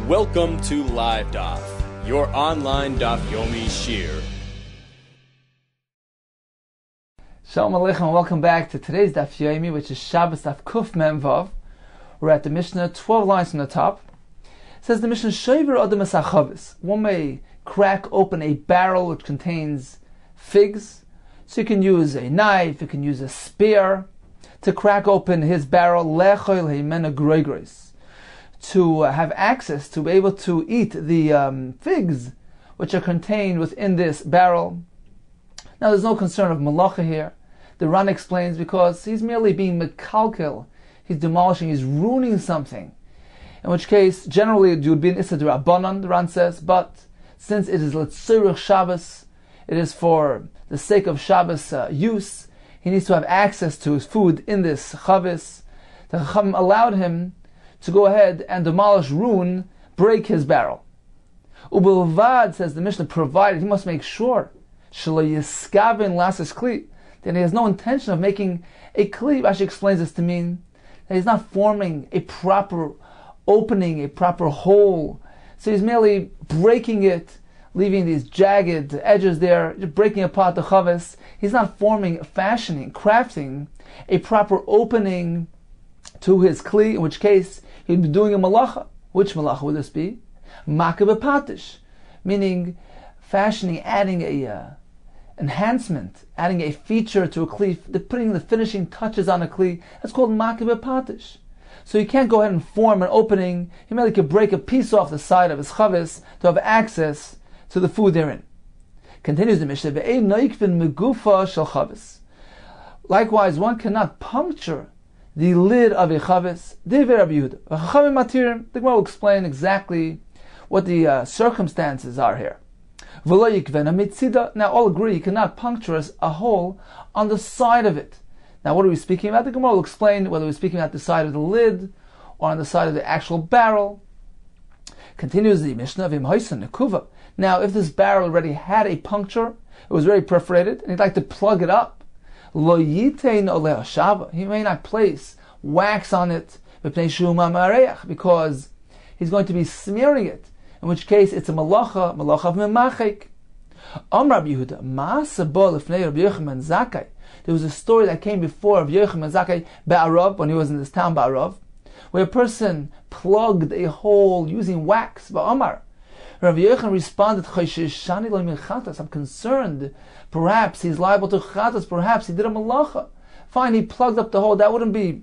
Welcome to LIVEDAF, your online Daf Yomi Shiur. Shalom Aleichem and welcome back to today's Daf Yomi, which is Shabbos Daf Kuf Mem Vav. We're at the Mishnah, 12 lines from the top. It says the Mishnah, Shover Adam Esachavis. One may crack open a barrel which contains figs. So you can use a knife, you can use a spear to crack open his barrel, Lechoil Heimena Groigros, to have access to be able to eat the figs which are contained within this barrel. Now there's no concern of malacha here. The Ran explains because he's merely being mekalkel, he's demolishing, he's ruining something. In which case, generally it would be an issa d'Rabbanan, the Ran says, but since it is l'tzurich Shabbos, it is for the sake of Shabbos use, he needs to have access to his food in this chavis. The Chacham allowed him to go ahead and demolish, ruin, break his barrel. Ubelvad, says the Mishnah, provided he must make sure shelo yiskavin lasis kli, that he has no intention of making a kli. Rashi explains this to mean that he's not forming a proper opening, a proper hole. So he's merely breaking it, leaving these jagged edges there, just breaking apart the chavis. He's not forming, fashioning, crafting a proper opening to his kli, in which case he'd be doing a malacha. Which malacha would this be? Makeh b'patish, meaning fashioning, adding a enhancement, adding a feature to a kli, putting the finishing touches on a kli. That's called makeh b'patish. So you can't go ahead and form an opening. He merely could break a piece off the side of his chavis to have access to the food therein. Continues the Mishnah, ve'ein noikvin megufa shel chavis. Likewise, one cannot puncture the lid of a chavis. Devei Rabbi Yehuda. Chachamim matirim. The Gemara will explain exactly what the circumstances are here. V'lo yikvena mitzida. Now all agree you cannot puncture a hole on the side of it. Now what are we speaking about? The Gemara will explain whether we're speaking about the side of the lid or on the side of the actual barrel. Continues the Mishnah, v'im hoisen nekuva. Now if this barrel already had a puncture, it was very perforated, and he'd like to plug it up, lo yitein oleh hashava, he may not place wax on it because he's going to be smearing it, in which case it's a malacha of memachek. Rabbi Yehuda, ma'aseh bo lifnei Rabbi Yochanan Zakkai. There was a story that came before of Yochanan Zakkai Ba'arav, when he was in this town Ba'arav, where a person plugged a hole using wax. Ba'amar, Rabbi Yochanan responded, I'm concerned, perhaps he's liable to chatas, perhaps he did a malacha. Fine, he plugged up the hole, that wouldn't be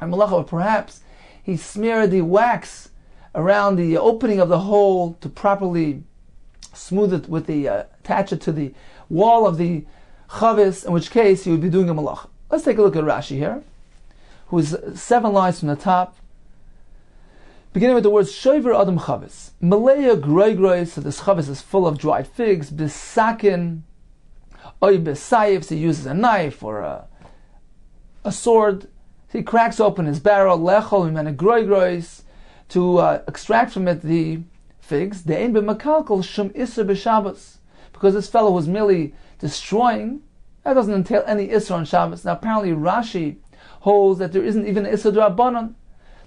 a malacha, but perhaps he smeared the wax around the opening of the hole to properly smooth it with the, attach it to the wall of the chavis, in which case he would be doing a malacha. Let's take a look at Rashi here, who is 7 lines from the top, beginning with the words Shover Adam Chavis. Malaya Groigros, so this chavis is full of dried figs, Bisakin, Oy Besayif, so he uses a knife or a sword. So he cracks open his barrel, Lechol Mimena Groigros, to extract from it the figs. De'ein b'makalkal shum isser b'Shabbos, because this fellow was merely destroying, that doesn't entail any isser on Shabbos. Now apparently Rashi holds that there isn't even an isser d'Rabbanan.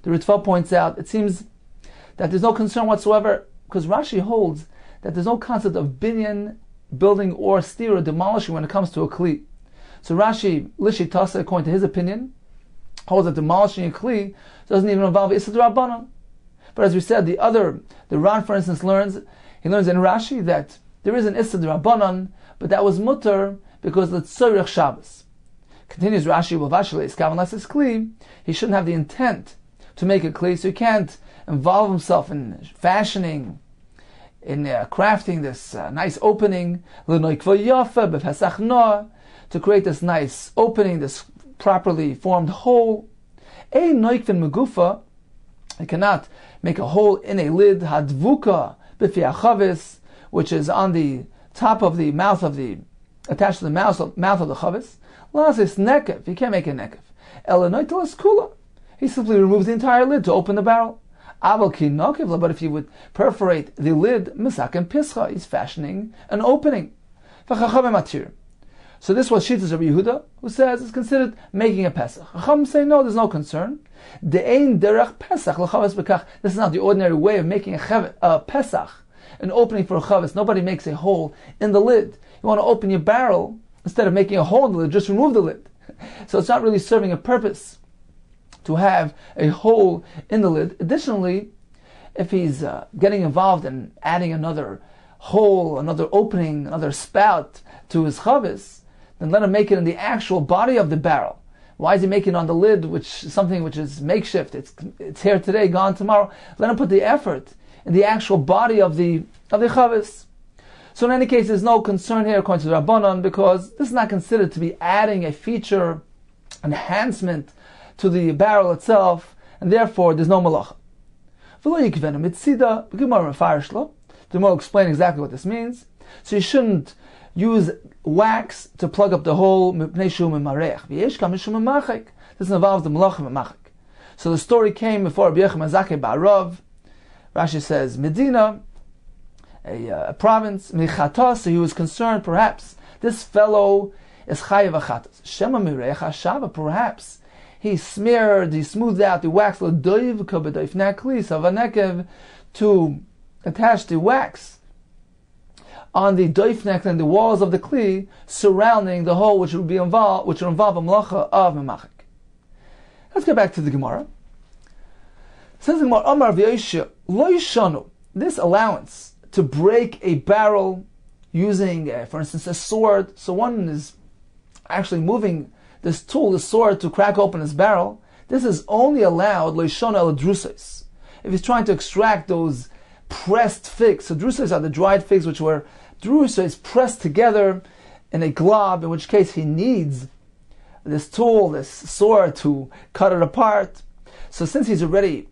The Ritva points out, it seems that there's no concern whatsoever, because Rashi holds that there's no concept of binyan, building, or stira, demolishing when it comes to a kli. So Rashi, Lishitasa, according to his opinion, holds that demolishing a kli doesn't even involve Issa D'Rabbanan. But as we said, the Ran, for instance, learns in Rashi that there is an Issa D'Rabbanan, but that was mutter because it's Tzorech Shabbos. Continues Rashi, unless it's kli, he shouldn't have the intent to make a kli, so he can't involve himself in fashioning, in crafting this nice opening, to create this nice opening, this properly formed hole. He cannot make a hole in a lid, hadvuka b'fi chavis, which is on the top of the mouth of the, attached to the mouth of the chavis. Lasis nekev, he can't make a nekev. Elenoitelas kula, he simply removes the entire lid to open the barrel. But if you would perforate the lid, misak and pischa, he's fashioning an opening. So this was Shittas Rabbi Yehuda, who says it's considered making a Pesach. Chacham say no, there's no concern. De'ein derech Pesach l'chavas b'kach. This is not the ordinary way of making a Pesach, an opening for a chavis. Nobody makes a hole in the lid. You want to open your barrel, instead of making a hole in the lid, just remove the lid. So it's not really serving a purpose to have a hole in the lid. Additionally, if he's getting involved in adding another hole, another opening, another spout to his chavis, then let him make it in the actual body of the barrel. Why is he making it on the lid, something which is makeshift? It's here today, gone tomorrow. Let him put the effort in the actual body of the chavis. So in any case, there's no concern here according to the Rabbanon, because this is not considered to be adding a feature, enhancement to the barrel itself, and therefore there's no malacha. The Gemara will explain exactly what this means. So you shouldn't use wax to plug up the hole. This involves the malacha memachik. So the story came before Rabbi Yochanan Zakei Ba'arav. Rashi says Medina, a province, Michatas, so he was concerned perhaps this fellow is chayav achatas. Shema mireich hashava, perhaps he smoothed out the wax to attach the wax on the doifnek and the walls of the kli surrounding the hole, which would involve a malacha of memachik. Let's get back to the Gemara. Says the Gemara, Amar v'yosha lo yishanu. This allowance to break a barrel using, for instance, a sword. So one is actually moving this tool, the sword, to crack open his barrel. This is only allowed lo yishanu el drusos. If he's trying to extract those pressed figs. So drusos are the dried figs which were drusos pressed together in a glob, in which case he needs this tool, this sword, to cut it apart. So since he's already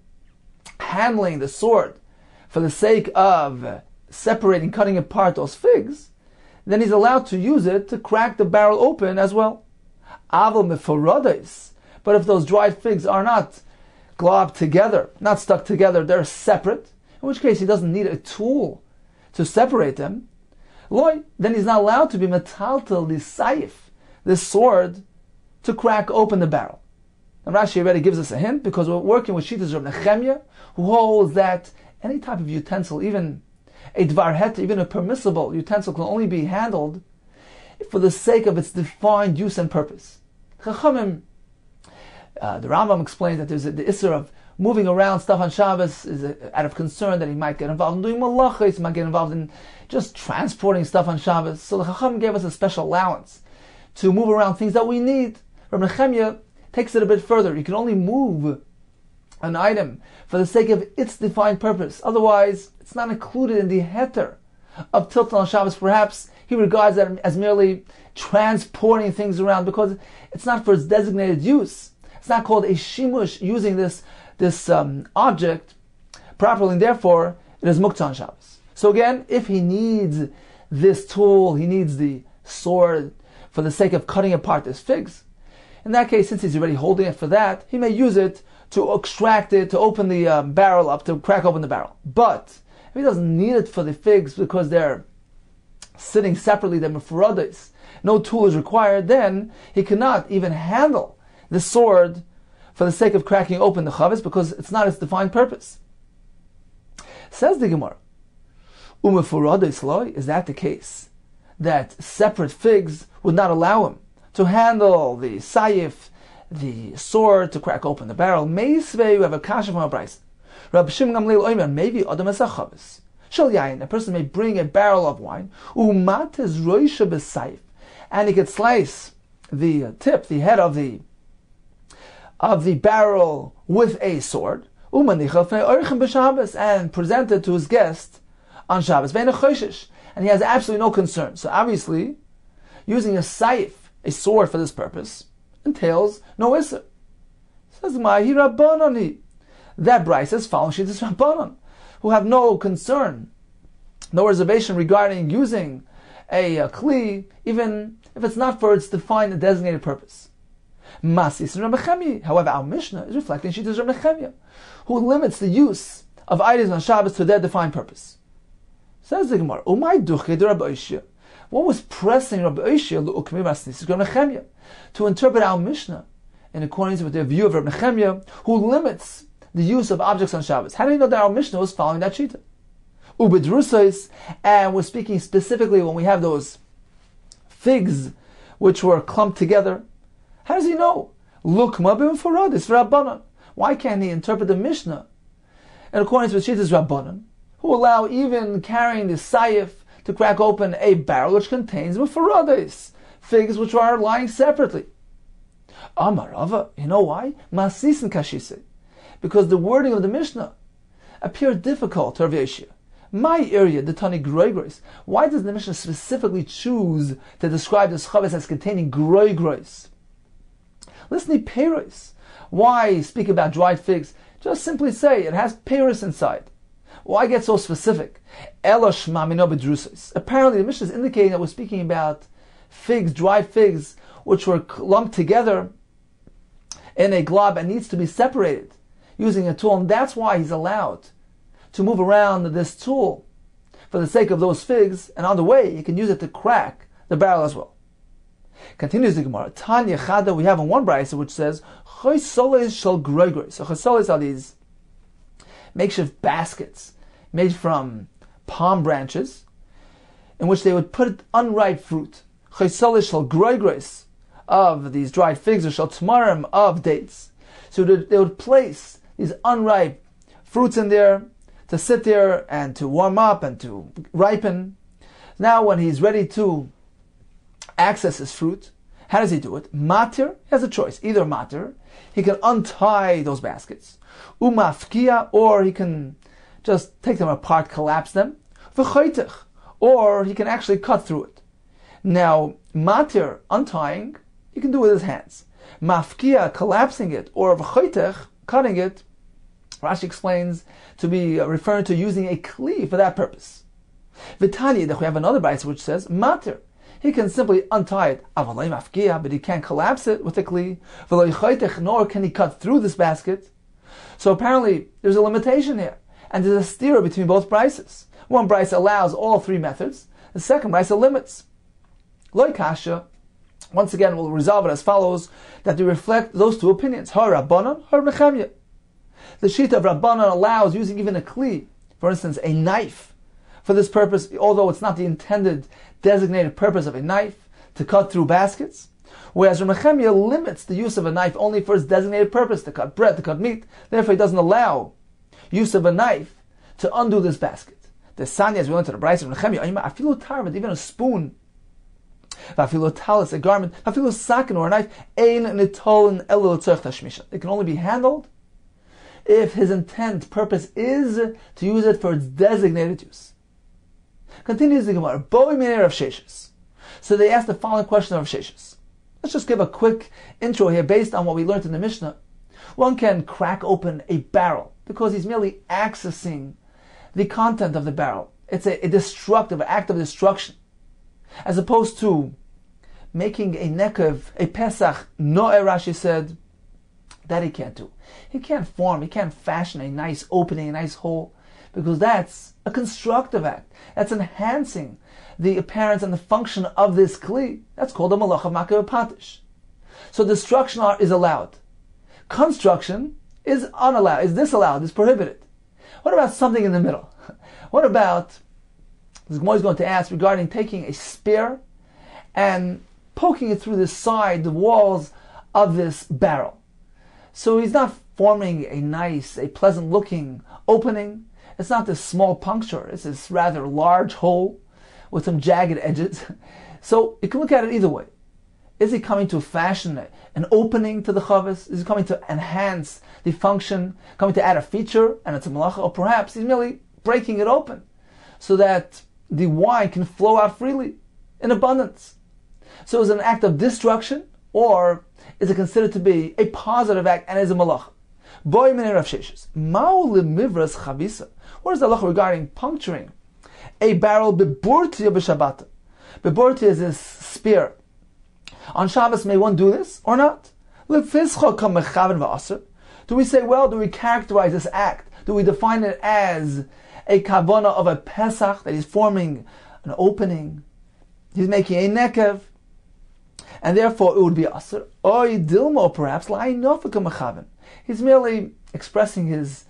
handling the sword for the sake of separating, cutting apart those figs, then he's allowed to use it to crack the barrel open as well. Aval meforodis. But if those dried figs are not globbed together, not stuck together, they're separate, in which case he doesn't need a tool to separate them, then he's not allowed to be metaltel the saif, this sword, to crack open the barrel. And Rashi already gives us a hint, because we're working with Shittas of Nechemia, who holds that any type of utensil, even a dvar het, even a permissible utensil, can only be handled for the sake of its defined use and purpose. Chachamim, the Rambam explains that there's the issur of moving around stuff on Shabbos is out of concern that he might get involved in doing malachos, he might get involved in just transporting stuff on Shabbos. So the Chacham gave us a special allowance to move around things that we need. Rabbi Nechemia takes it a bit further. You can only move an item for the sake of its defined purpose. Otherwise, it's not included in the heter of tilton on Shabbos. Perhaps he regards that as merely transporting things around, because it's not for its designated use. It's not called a shimush, using this object properly, and therefore it is muktzah on Shabbos. So again, if he needs this tool, he needs the sword for the sake of cutting apart his figs, in that case, since he's already holding it for that, he may use it to extract it, to open the barrel up, to crack open the barrel. But if he doesn't need it for the figs because they're sitting separately, they're mefuradis, no tool is required, then he cannot even handle the sword for the sake of cracking open the chavis, because it's not its defined purpose. Says the Gemara, umefuradis loy, is that the case? That separate figs would not allow him to handle the sayif, the sword, to crack open the barrel? Meisvei, we have a kasha from a brayso. Rabbi Shimon Gamliel oimer, maybe adam esachavis. Shal yayin, a person may bring a barrel of wine, umates roisha b'sayif, and he could slice the tip, the head of the barrel with a sword, and present it to his guest on Shabbos, and he has absolutely no concern. So obviously, using a saif, a sword, for this purpose entails no issur. Says Mahi Rabbanani. That brayso is following Shittas Rabbanon, who have no concern, no reservation regarding using a kli, even if it's not for its defined and designated purpose. However, our Mishnah is reflecting Shittas Rabbi Nechemia, who limits the use of items on Shabbos to their defined purpose. Says the Gemara, What was pressing Rabbi Oshia to interpret our Mishnah in accordance with the view of Rabbi Nechemia, who limits the use of objects on Shabbos? How do you know that our Mishnah was following that shita? Ubedrusais, and we're speaking specifically when we have those figs which were clumped together. How does he know? Look, mabim faradis Rabbanan. Why can't he interpret the Mishnah in accordance with Shitas Rabbanan, who allow even carrying the sayif to crack open a barrel which contains faradis, figs which are lying separately? Amarava, you know why? Masis and kashise, because the wording of the Mishnah appeared difficult to Rav Yeshua. My area, the Tani Groigros. Why does the Mishnah specifically choose to describe the Shabbos as containing Groigros? Listen to Peiros. Why speak about dried figs? Just simply say it has Peiros inside. Why get so specific? Apparently the Mishnah is indicating that we're speaking about figs, dried figs, which were lumped together in a glob and needs to be separated using a tool, and that's why he's allowed to move around this tool for the sake of those figs, and on the way you can use it to crack the barrel as well. Continues the Gemara. Tanya Chada, we have in one brayso which says Chosoles shel groigros. So chosoles are these makeshift baskets made from palm branches in which they would put unripe fruit. Chosoles shel groigros, of these dried figs, or shel tamarim, of dates. So they would place these unripe fruits in there to sit there and to warm up and to ripen. Now when he's ready to access his fruit, how does he do it? Matir, he has a choice. Either matir, he can untie those baskets. Umafkia, or he can just take them apart, collapse them. V'choitech, or he can actually cut through it. Now, matir, untying, he can do with his hands. Mafkia, collapsing it, or v'choitech, cutting it, Rashi explains to be referring to using a kli for that purpose. Vitani, that we have another brayso which says matir. He can simply untie it, but he can't collapse it with a kli. Nor can he cut through this basket. So apparently there's a limitation here, and there's a steer between both braysos. One brayso allows all three methods. The second brayso limits. Loi kasha. Once again, we'll resolve it as follows: that they reflect those two opinions. Har Rabbanan, Har Nechemia. The shita of Rabbanan allows using even a kli, for instance, a knife, for this purpose, although it's not the intended designated purpose of a knife, to cut through baskets. Whereas Rav Nechemia limits the use of a knife only for its designated purpose, to cut bread, to cut meat. Therefore, he doesn't allow use of a knife to undo this basket. The Sanya, as we went to the Bryce of Rav Nechemia, afilu tarvet, even a spoon, afilu talis, a garment, afilu sakin, or a knife, ein nitolin elu l'tzorech tashmisha. It can only be handled if his intent, purpose is to use it for its designated use. Continues the Gemara. Boi miner of Sheshes. So they asked the following question of Sheshes. Let's just give a quick intro here based on what we learned in the Mishnah. One can crack open a barrel because he's merely accessing the content of the barrel. It's a destructive, act of destruction. As opposed to making a nekev, a pesach, no'eh, Rashi said, that he can't do. He can't fashion a nice opening, a nice hole, because that's a constructive act. That's enhancing the appearance and the function of this kli. That's called a malach of makeh patish. So destruction is allowed. Construction is unallowed, is disallowed, is prohibited. What about something in the middle? What about, the Gemara is going to ask regarding taking a spear and poking it through the side, the walls of this barrel. So he's not forming a nice, a pleasant looking opening. It's not this small puncture. It's this rather large hole with some jagged edges. So you can look at it either way. Is he coming to fashion an opening to the chavis? Is he coming to enhance the function, coming to add a feature, and it's a malacha? Or perhaps he's merely breaking it open so that the wine can flow out freely in abundance. So is it an act of destruction, or is it considered to be a positive act and is a malacha? Boy miner of Sheshes. Ma'u lemivras chavisa. What is the halacha regarding puncturing a barrel beburtia b'shabbat? Beburtia is this spear. On Shabbos, may one do this or not? Do we say, well, do we characterize this act? Do we define it as a kavana of a pesach, that he's forming an opening he's making a nekev, and therefore it would be asr. Or dilmo, perhaps, he's merely expressing his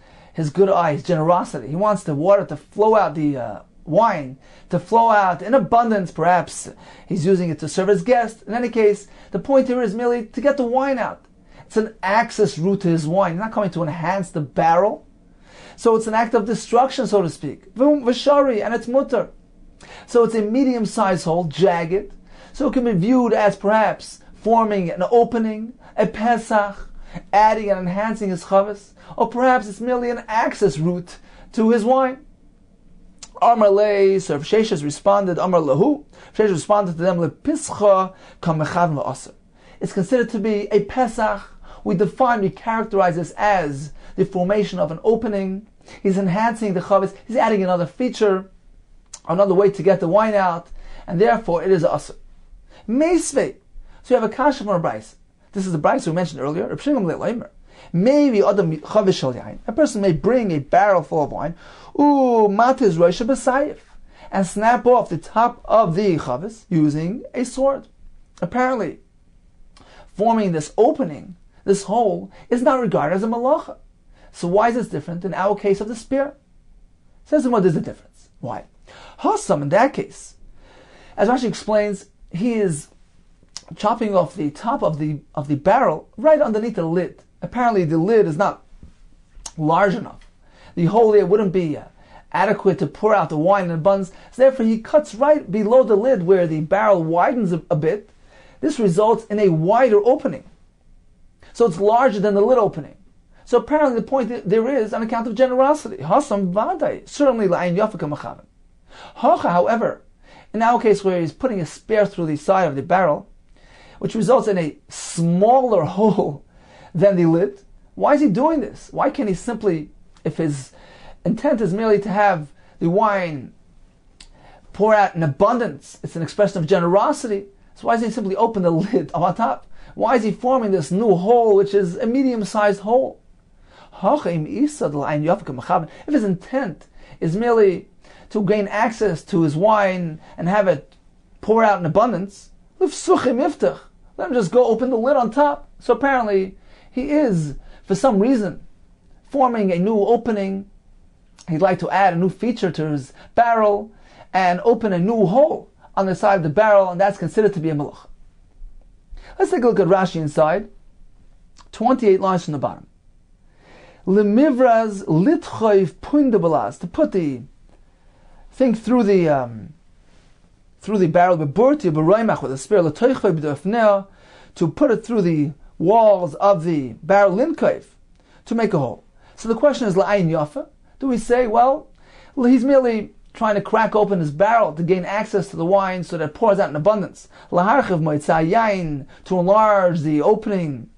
good eye, his generosity. He wants the water to flow out, the wine to flow out in abundance. Perhaps he's using it to serve his guest. In any case, the point here is merely to get the wine out. It's an access route to his wine. He's not coming to enhance the barrel. So it's an act of destruction, so to speak. V'shari, and it's mutter. So it's a medium-sized hole, jagged. So it can be viewed as perhaps forming an opening, a pesach, adding and enhancing his chavis, or perhaps it's merely an access route to his wine. Amar lei, so Sheshes responded, Amar lahu, Sheshes responded to them, lepischa kamechav v'aser. It's considered to be a pesach. We characterize this as the formation of an opening. He's enhancing the chavis, he's adding another feature, another way to get the wine out, and therefore it is aser. Meisvei, so you have a kasha from a brayse. This is the brayse we mentioned earlier. Maybe a person may bring a barrel full of wine, and snap off the top of the chavis using a sword. Apparently, forming this opening, this hole, is not regarded as a malacha. So why is this different in our case of the spear? Says what is the difference? Why? Hassam, in that case, as Rashi explains, he is chopping off the top of the barrel right underneath the lid. Apparently the lid is not large enough. The hole there wouldn't be adequate to pour out the wine in abundance. So therefore he cuts right below the lid where the barrel widens a bit. This results in a wider opening. So it's larger than the lid opening. So apparently the point there is on account of generosity. Hasam vaday, certainly la'ayin yafika machaven. However, in our case where he's putting a spear through the side of the barrel, which results in a smaller hole than the lid, why is he doing this? Why can't he simply, if his intent is merely to have the wine pour out in abundance, it's an expression of generosity, so why does he simply open the lid on top? Why is he forming this new hole, which is a medium-sized hole? If his intent is merely to gain access to his wine and have it pour out in abundance, let him just go open the lid on top. So apparently he is, for some reason, forming a new opening. He'd like to add a new feature to his barrel and open a new hole on the side of the barrel, and that's considered to be a malach. Let's take a look at Rashi inside. 28 lines from the bottom. Lemivraz litchoiv pundabalas, to put the thing through the barrel with a spear, to put it through the walls of the barrel linkaiv, to make a hole. So the question is, la'ayin yafa? Do we say, well, he's merely trying to crack open his barrel to gain access to the wine so that it pours out in abundance. Laharchiv moitzah yain, to enlarge the opening,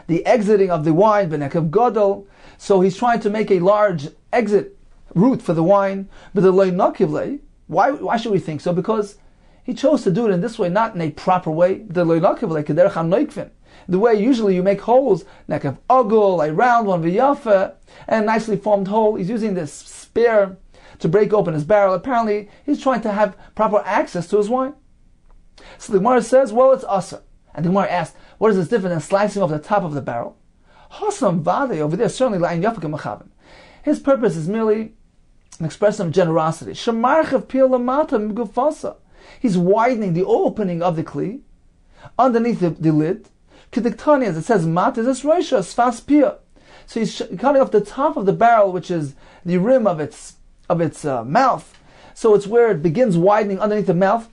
the exiting of the wine, b'nekav gadol. So he's trying to make a large exit route for the wine. But the loy nakivle, why should we think so? Because he chose to do it in this way, not in a proper way. The loy nakivle kederech hanoikvin, the way usually you make holes, nekav ogul, a round one v'yafa, and a nicely formed hole. He's using this spear to break open his barrel. Apparently, he's trying to have proper access to his wine. So the Gemara says, well, it's asr. And the Gemara asks, what is this different than slicing off the top of the barrel? Hasam vade, over there, certainly la'ayin yafika machaven. His purpose is merely an expression of generosity. Shemarchev pil lamata mgufasa. He's widening the opening of the kli underneath the lid. Kediktani, as it says, mat is this reisha, sfas pia. So he's cutting off the top of the barrel, which is the rim of its mouth. So it's where it begins widening underneath the mouth.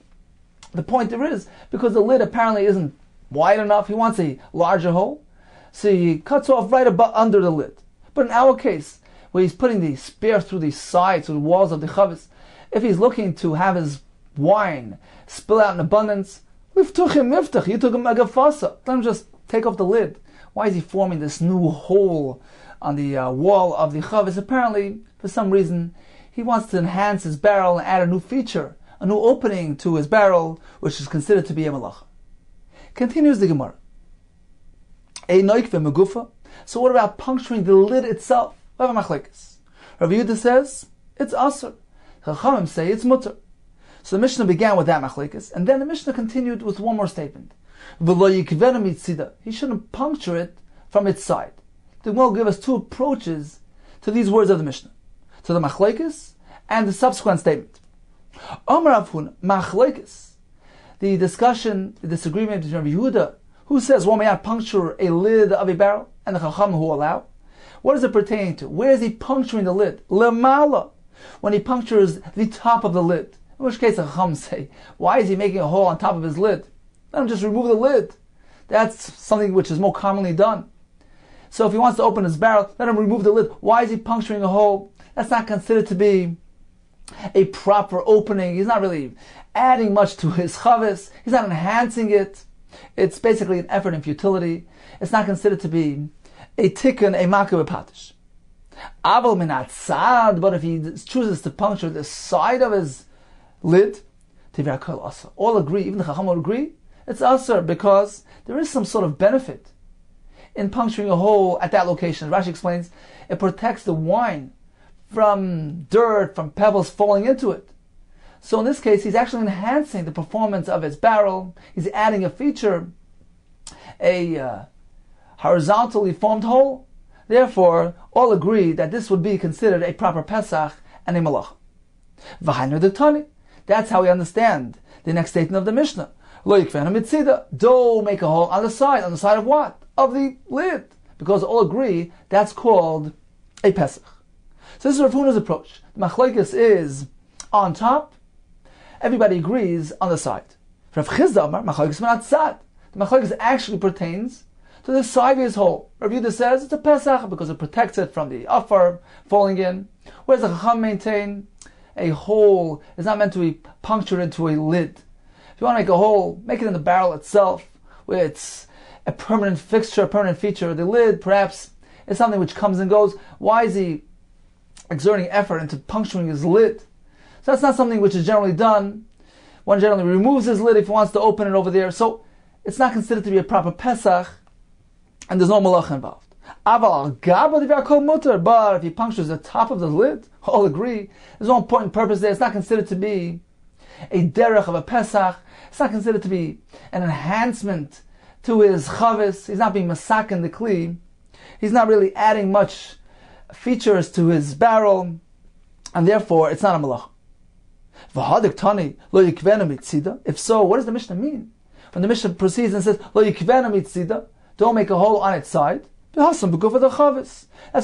The point there is, because the lid apparently isn't wide enough, he wants a larger hole. So he cuts off right under the lid. But in our case, where he's putting the spear through the sides, through the walls of the chavis, if he's looking to have his wine spill out in abundance, let him just take off the lid. Why is he forming this new hole on the wall of the chavis? Apparently, for some reason, he wants to enhance his barrel and add a new feature, a new opening to his barrel, which is considered to be a malacha. Continues the Gemara. So what about puncturing the lid itself? Rav Yehuda says it's asr. Chachamim say it's mutter. So the Mishnah began with that machlekes, and then the Mishnah continued with one more statement. He shouldn't puncture it from its side. The Gemara will give us two approaches to these words of the Mishnah, to the machlekes and the subsequent statement. Amar Rav Huna, machlekes, the discussion, the disagreement between Rabbi Yehuda, who says one may not puncture a lid of a barrel, and the Chacham who allow. What does it pertain to? Where is he puncturing the lid? Lemala, when he punctures the top of the lid. In which case the Chacham say, why is he making a hole on top of his lid? Let him just remove the lid. That's something which is more commonly done. So if he wants to open his barrel, let him remove the lid. Why is he puncturing a hole? That's not considered to be a proper opening. He's not really adding much to his chavis. He's not enhancing it. It's basically an effort in futility. It's not considered to be a tikkun, a makeh b'patish. Aval minat sad, but if he chooses to puncture the side of his lid, all agree, even the Chacham will agree, it's asur, because there is some sort of benefit in puncturing a hole at that location. Rashi explains, it protects the wine from dirt, from pebbles falling into it. So in this case, he's actually enhancing the performance of his barrel. He's adding a feature, a horizontally formed hole. Therefore, all agree that this would be considered a proper Pesach and a Malach. V'hainu d'tani. That's how we understand the next statement of the Mishnah. Lo yikvenu mitzida. Don't make a hole on the side. On the side of what? Of the lid. Because all agree that's called a Pesach. So this is Rav Huna's approach. The machlokes is on top. Everybody agrees on the side. Rav Chizda Amar, machlokes minat tzad. The machlokes actually pertains to the side of his hole. Rav Yehuda says it's a Pesach because it protects it from the afar falling in. Whereas the Chacham maintain a hole is not meant to be punctured into a lid. If you want to make a hole, make it in the barrel itself, where it's a permanent fixture, a permanent feature. The lid, perhaps, is something which comes and goes. Why is he exerting effort into puncturing his lid? So that's not something which is generally done. One generally removes his lid if he wants to open it over there. So it's not considered to be a proper Pesach, and there's no malach involved. But if he punctures the top of the lid, all agree, there's no important purpose there. It's not considered to be a derech of a Pesach. It's not considered to be an enhancement to his chavis. He's not being masak in the kli. He's not really adding much features to his barrel, and therefore it's not a malach. If so, what does the Mishnah mean? When the Mishnah proceeds and says, don't make a hole on its side, that's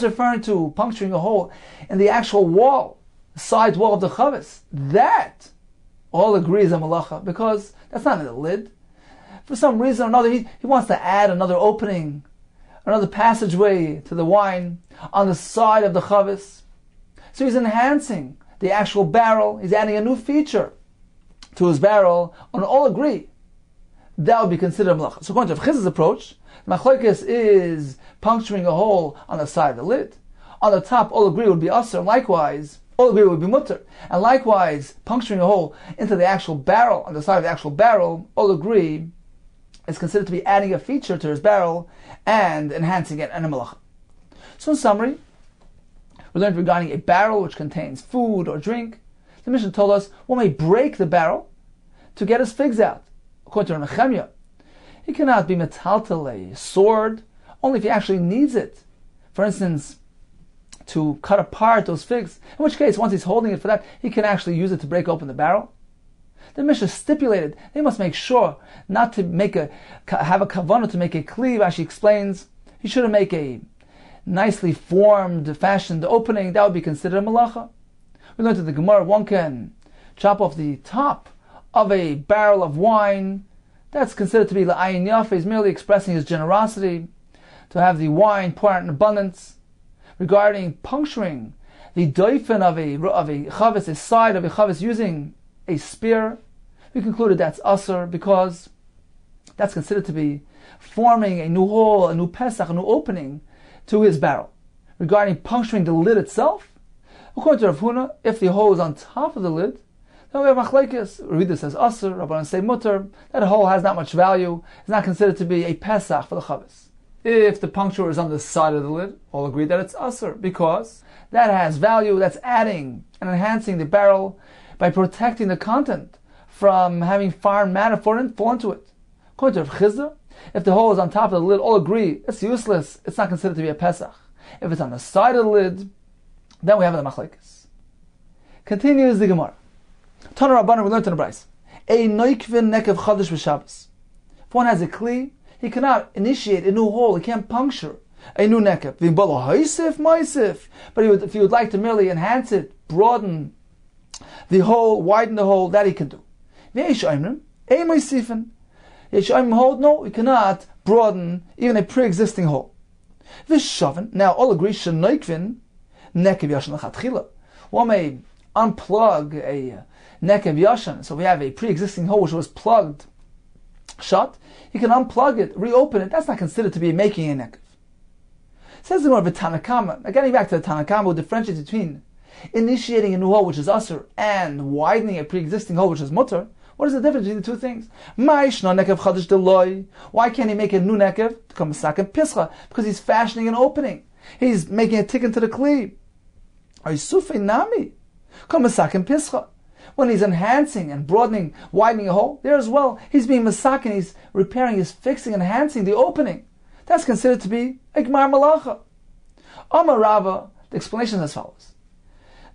referring to puncturing a hole in the actual wall, the side wall of the chavis. That all agree is a malacha, because that's not in the lid. For some reason or another, he wants to add another opening, another passageway to the wine on the side of the chavis. So he's enhancing the actual barrel. He's adding a new feature to his barrel, and all agree that would be considered a malacha. So according to Chiz's approach, machlokes is puncturing a hole on the side of the lid. On the top, all agree would be asur, and likewise, all agree would be mutter. And likewise, puncturing a hole into the actual barrel, on the side of the actual barrel, all agree is considered to be adding a feature to his barrel and enhancing it, and a malacha. So in summary, we learned regarding a barrel which contains food or drink. The Mishnah told us one may break the barrel to get his figs out. According to Nehemiah, he cannot be metaltal a sword only if he actually needs it. For instance, to cut apart those figs. In which case, once he's holding it for that, he can actually use it to break open the barrel. The Mishnah stipulated they must make sure not to have a kavanah to make a cleave. As she explains, he shouldn't make a nicely formed, fashioned opening. That would be considered a malacha. We learned in the Gemara, one can chop off the top of a barrel of wine. That's considered to be la'ayin yafa. He's merely expressing his generosity to have the wine pour out in abundance. Regarding puncturing the doifen of a chavis, a side of a chavis, using a spear, we concluded that's asur, because that's considered to be forming a new hole, a new pesach, a new opening to his barrel. Regarding puncturing the lid itself, according to Rav Huna, if the hole is on top of the lid, then we have machlekes. Rav Yehuda says asur, Rabbanan say mutter. That hole has not much value. It's not considered to be a pesach for the chavis. If the puncture is on the side of the lid, all agree that it's asur, because that has value. That's adding and enhancing the barrel, by protecting the content from having foreign matter fall into it. According to Rav Chizda, if the hole is on top of the lid, all agree it's useless, it's not considered to be a Pesach. If it's on the side of the lid, then we have the machlekes. Continues the Gemara. Tana Rabbanan, we learned in the Bryce. A noikvin nekev chadash v'Shabbos. If one has a kli, he cannot initiate a new hole, he can't puncture a new nekev. V'bala haisif maisif. But if he would like to merely enhance it, broaden the hole, widen the hole, that he can do. V'eish aimrim, ei maisifin. Eish aimrim hold, no, he cannot broaden even a pre-existing hole. V'shavin, now all agree, shenoikvin nekev yashan l'chatchila. One may unplug a nekev yashan, so we have a pre-existing hole which was plugged shut, he can unplug it, reopen it, that's not considered to be making a nekev. Says the more of a Tanakama, now getting back to the Tanakama, who differentiates between initiating a new hole which is asur and widening a pre-existing hole which is mutter. What is the difference between the two things? Why can't he make a new nekev to come a second pischa? Because he's fashioning an opening. He's making a tick into the kli. Nami. Come a second pischa. When he's enhancing and broadening, widening a hole, there as well, he's being masakin, he's repairing, he's fixing, enhancing the opening. That's considered to be a gmar malacha. Amar Rava, the explanation is as follows.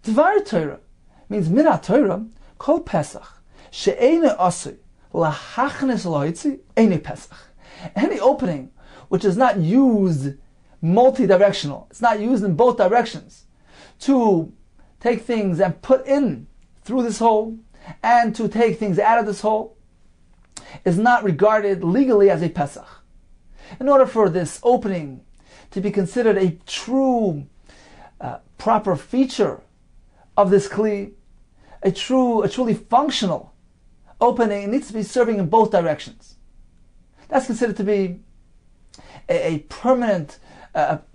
Dvar Torah means minat Torah, kol Pesach, she'ene asui, lahachnes loitzi, ene Pesach. Any opening which is not used multi-directional, it's not used in both directions, to take things and put in through this hole, and to take things out of this hole, is not regarded legally as a Pesach. In order for this opening to be considered a true, proper feature of this kli, a truly functional opening, it needs to be serving in both directions. That's considered to be a permanent,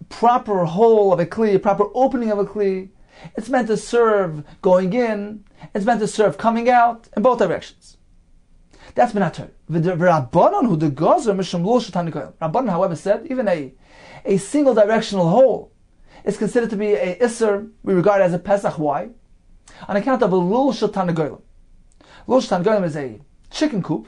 proper hole of a kli, a proper opening of a kli. It's meant to serve going in, it's meant to serve coming out in both directions. That's minat Torah. Rabbanan, who the gazer mishum lo shatan nikoyim. Rabbanan, however, said even a single directional hole is considered to be a isser. We regard it as a pesach. Why? On account of a lul shatan nikoyim. Lul shatan nikoyim is a chicken coop.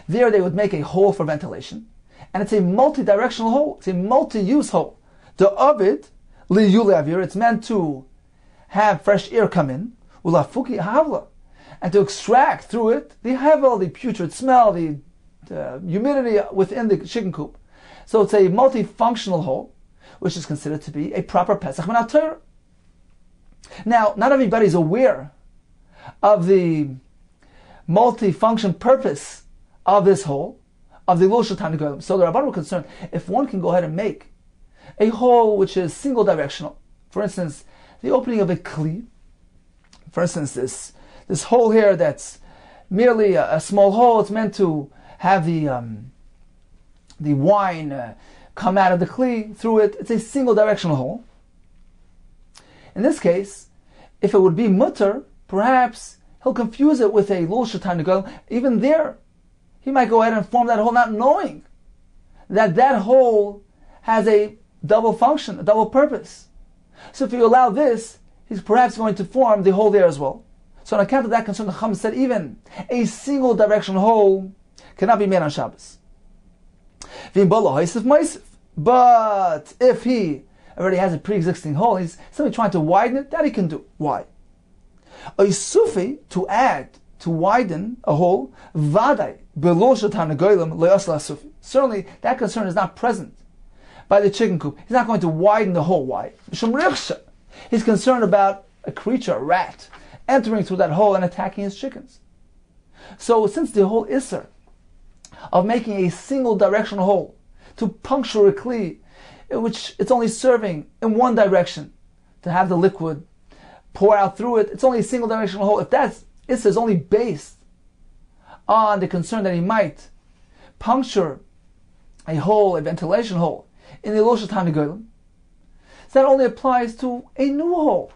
There they would make a hole for ventilation, and it's a multi-directional hole. It's a multi-use hole. The ovid li yulavir. It's meant to have fresh air come in. Ulafuki havla. And to extract through it the hevel, the putrid smell, the humidity within the chicken coop. So it's a multifunctional hole, which is considered to be a proper Pesach Minat Torah. Now, not everybody is aware of the multifunction purpose of this hole, of the Lul Shatan Golim. So the Rabbanan were concerned, if one can go ahead and make a hole which is single directional, for instance, the opening of a kli, for instance, this hole here that's merely a small hole, it's meant to have the wine come out of the kli through it. It's a single directional hole. In this case, if it would be mutter, perhaps he'll confuse it with a lul shatan nigol. Even there, he might go ahead and form that hole not knowing that hole has a double function, a double purpose. So if you allow this, he's perhaps going to form the hole there as well. So on account of that concern, the Chum said even a single direction hole cannot be made on Shabbos. But if he already has a pre-existing hole, he's simply trying to widen it, that he can do. Why? A sufi, to add, to widen a hole, certainly that concern is not present by the chicken coop. He's not going to widen the hole. Why? He's concerned about a creature, a rat, entering through that hole and attacking his chickens. So since the whole isser of making a single directional hole to puncture a kli, which it's only serving in one direction, to have the liquid pour out through it, it's only a single directional hole. If that isser is only based on the concern that he might puncture a hole, a ventilation hole, in the Lul Shatan Golim, so that only applies to a new hole,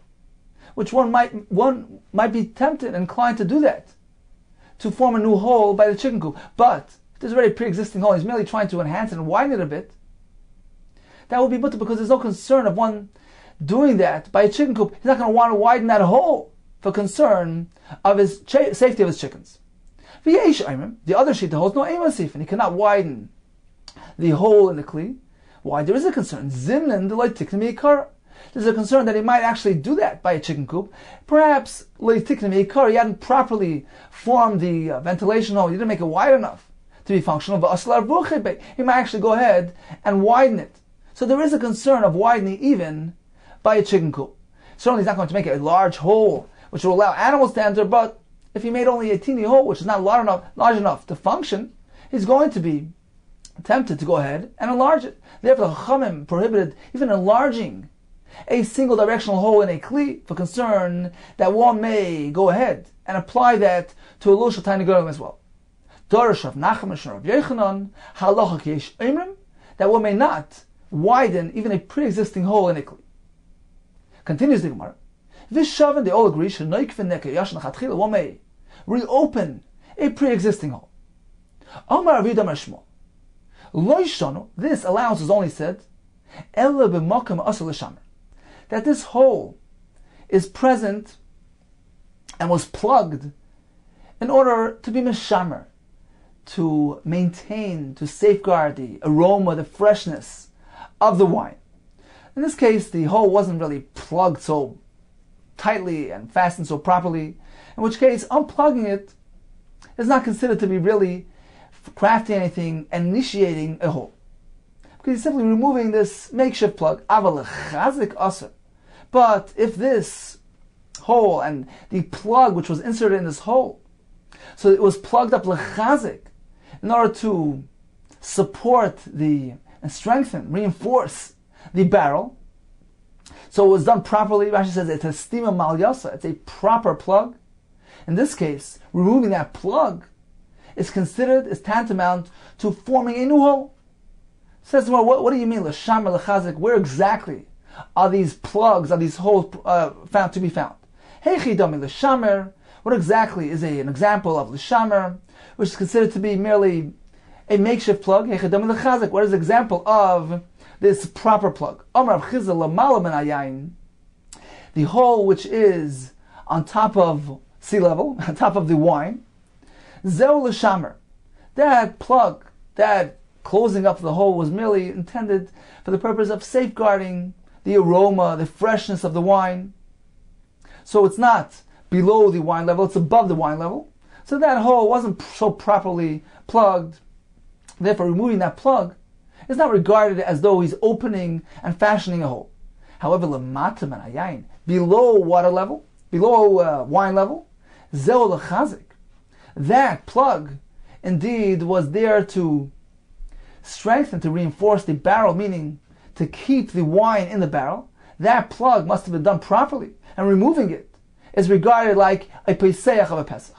which one might be tempted, inclined to do that, to form a new hole by the chicken coop. But if there's already a pre-existing hole, he's merely trying to enhance it and widen it a bit, that would be mutter, because there's no concern of one doing that by a chicken coop. He's not going to want to widen that hole for concern of his safety of his chickens. The other shita holds no emasif, and he cannot widen the hole in the kli. Why? There is a concern. Zimnan deloitiknemi ikar. There's a concern that he might actually do that by a chicken coop. Perhaps loitiknemi ikar, he hadn't properly formed the ventilation hole. He didn't make it wide enough to be functional. But he might actually go ahead and widen it. So there is a concern of widening even by a chicken coop. Certainly he's not going to make a large hole which will allow animals to enter, but if he made only a teeny hole which is not large enough to function, he's going to be tempted to go ahead and enlarge it. Therefore the Chachamim prohibited even enlarging a single directional hole in a kli for concern that one may go ahead and apply that to a lush tiny girl as well. Dorish of Nachman and Rav Yochanan halachak yesh imrim, that one may not widen even a pre-existing hole in a kli. Continues the Gemara. Vishavan, they all agree, one may reopen a pre-existing hole. Amar Avidah Amar Shmuel. This allowance is only said that this hole is present and was plugged in order to be meshamer, to maintain, to safeguard the aroma, the freshness of the wine. In this case, the hole wasn't really plugged so tightly and fastened so properly, in which case unplugging it is not considered to be really crafting anything and initiating a hole, because he's simply removing this makeshift plug. But if this hole and the plug which was inserted in this hole, so it was plugged up lechazik in order to support and strengthen, reinforce the barrel, so it was done properly. Rashi says it's a stima mal yasa, it's a proper plug. In this case, removing that plug is tantamount to forming a new hole. Says, well, what do you mean, l'shamar l'chazik? Where exactly are these plugs, are these holes found to be found? Heichi dami l'shamar. What exactly is an example of l'shamar, which is considered to be merely a makeshift plug? Heichi dami l'chazik. What is the example of this proper plug? Amar Chizah l'mala min hayayin. The hole which is on top of sea level, on top of the wine. Zeu l'shamar. That plug, that closing up the hole, was merely intended for the purpose of safeguarding the aroma, the freshness of the wine. So it's not below the wine level, it's above the wine level. So that hole wasn't so properly plugged. Therefore, removing that plug is not regarded as though he's opening and fashioning a hole. However, l'mata min hayayin, below water level, below wine level, zeu l'chazik. That plug indeed was there to strengthen, to reinforce the barrel, meaning to keep the wine in the barrel. That plug must have been done properly, and removing it is regarded like a peseach of a Pesach.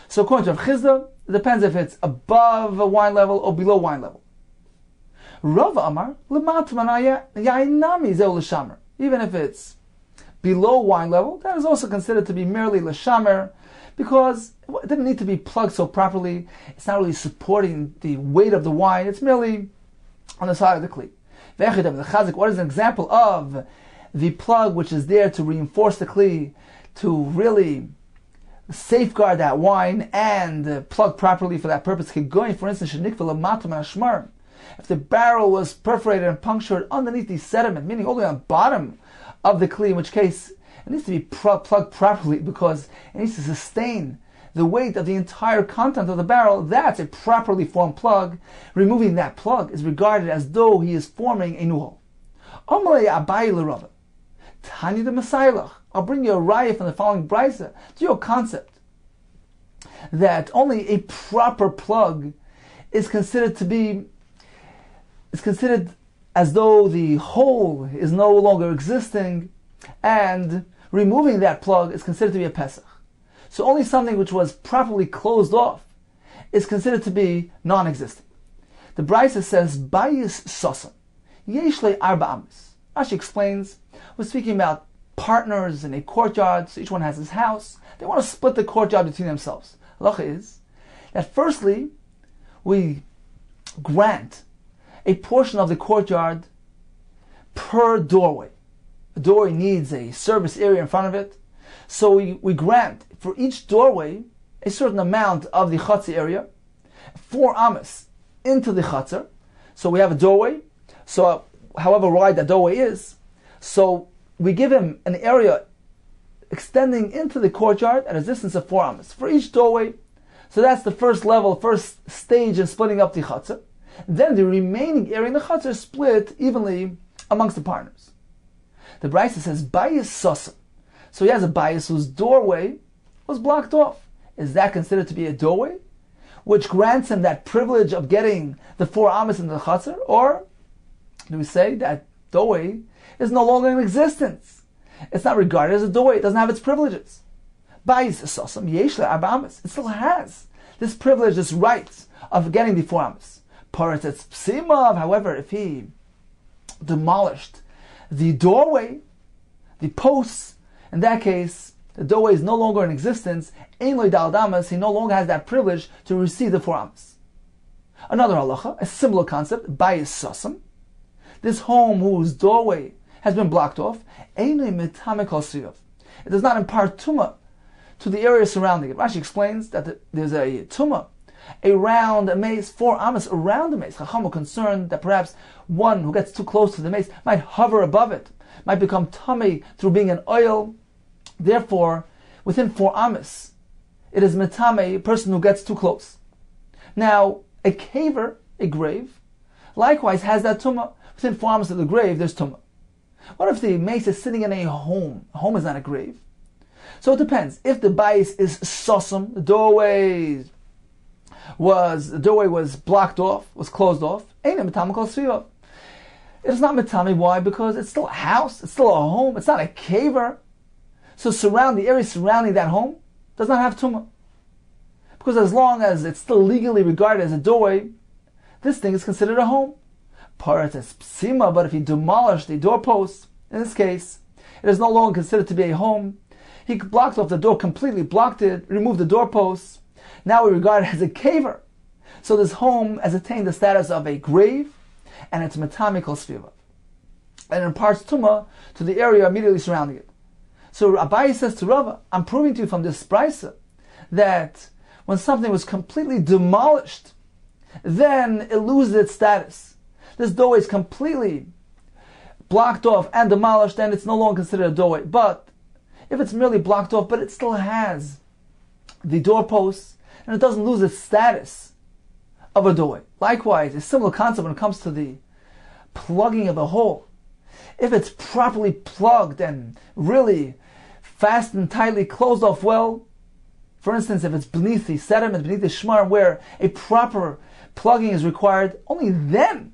So according to Rav Chizda, it depends if it's above a wine level or below wine level. Rav Amar, even if it's below wine level, that is also considered to be merely l'shamer, because it didn't need to be plugged so properly. It's not really supporting the weight of the wine. It's merely on the side of the kli. What is an example of the plug which is there to reinforce the kli, to really safeguard that wine and plug properly for that purpose? Going, for instance, if the barrel was perforated and punctured underneath the sediment, meaning all the way on the bottom of the kli, in which case it needs to be plugged properly because it needs to sustain the weight of the entire content of the barrel. That's a properly formed plug. Removing that plug is regarded as though he is forming a new hole. Tanya the Messiah. I'll bring you a raya from the following brisa to your concept that only a proper plug is considered as though the hole is no longer existing, and removing that plug is considered to be a Pesach. So only something which was properly closed off is considered to be non-existent. The brisa says, Bayis Sosam, Yeshle Arba Amis. Rashi explains, we're speaking about partners in a courtyard, so each one has his house. They want to split the courtyard between themselves. Halacha is that firstly, we grant a portion of the courtyard per doorway. A doorway needs a service area in front of it. So we grant for each doorway a certain amount of the chatzar area, 4 amas into the chatzar. So we have a doorway. So however wide that doorway is, so we give him an area extending into the courtyard at a distance of 4 amas for each doorway. So that's the first level, first stage in splitting up the chatzar. Then the remaining area in the chatzar is split evenly amongst the partners. The Brisa says bias sasa. So he has a bias whose doorway was blocked off. Is that considered to be a doorway, which grants him that privilege of getting the 4 amas into the chatzar? Or do we say that doorway is no longer in existence? It's not regarded as a doorway. It doesn't have its privileges. It still has this privilege, this right of getting the 4 amas. However, if he demolished the doorway, the posts, in that case, the doorway is no longer in existence. He no longer has that privilege to receive the 4 amas. Another halacha, a similar concept, bayis sasam. This home whose doorway has been blocked off, it does not impart tumah to the area surrounding it. Rashi explains that there's a tumah around a mace, 4 amas around the mace. Chacham are concerned that perhaps one who gets too close to the mace might hover above it, might become tummy through being an oil. Therefore, within 4 amas, it is metame, a person who gets too close. Now, a caver, a grave, likewise has that tumah. Within 4 amas of the grave, there's tumah. What if the mace is sitting in a home? A home is not a grave. So it depends. If the bayis is sosum, the doorway was blocked off, was closed off, ain't a metame kol sviva. It's not metame. Why? Because it's still a house, it's still a home, it's not a caver. So the area surrounding that home does not have tumah. Because as long as it's still legally regarded as a doorway, this thing is considered a home. But if he demolished the doorpost, in this case, it is no longer considered to be a home. He blocked off the door completely, blocked it, removed the doorposts. Now we regard it as a caver. So this home has attained the status of a grave, and it's metame kol sviva. And it imparts tumah to the area immediately surrounding it. So Abaye says to Rava, I'm proving to you from this brisa that when something was completely demolished, then it loses its status. This doorway is completely blocked off and demolished, then it's no longer considered a doorway. But if it's merely blocked off, but it still has the doorposts, and it doesn't lose its status of a doorway. Likewise, a similar concept when it comes to the plugging of a hole. If it's properly plugged and really fast and tightly closed off well, for instance, if it's beneath the sediment, beneath the shmar, where a proper plugging is required, only then